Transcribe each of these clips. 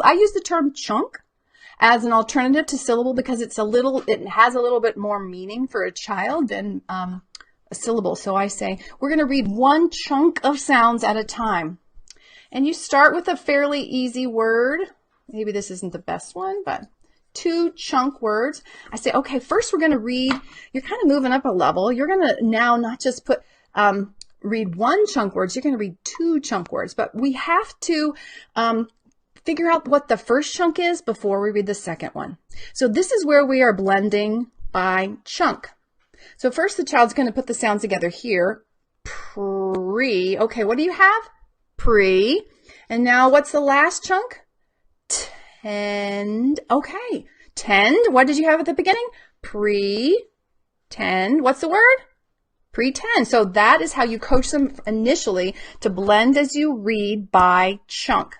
I use the term chunk as an alternative to syllable because it has a little bit more meaning for a child than a syllable. So I say, we're going to read one chunk of sounds at a time. And you start with a fairly easy word. Maybe this isn't the best one, but 2 chunk words. I say, okay, first we're going to read, you're kind of moving up a level. You're going to now not just read 1 chunk words, you're going to read 2 chunk words, but we have to figure out what the first chunk is before we read the second one. So this is where we are blending by chunk. So first the child's going to put the sounds together here. Pre. Okay, what do you have? Pre. And now what's the last chunk? Tend. Okay. Tend. What did you have at the beginning? Pretend. What's the word? Pretend. So that is how you coach them initially to blend as you read by chunk.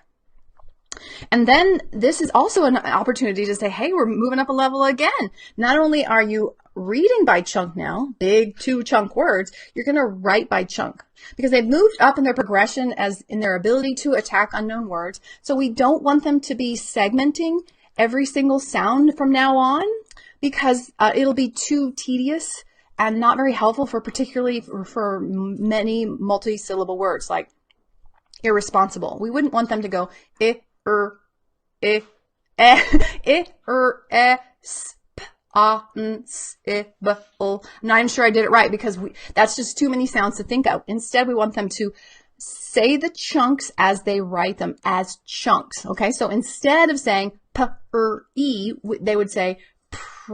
And then this is also an opportunity to say, hey, we're moving up a level again. Not only are you reading by chunk now, big 2 chunk words, you're going to write by chunk because they've moved up in their progression as in their ability to attack unknown words. So we don't want them to be segmenting every single sound from now on because it'll be too tedious and not very helpful particularly for many multi-syllable words like irresponsible. We wouldn't want them to go sp, I'm not even sure I did it right because that's just too many sounds to think of. Instead, we want them to say the chunks as they write them as chunks. Okay, so instead of saying p-er-e, they would say pre.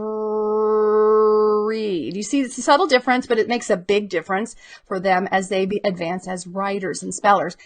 Do you see it's a subtle difference, but it makes a big difference for them as they advance as writers and spellers.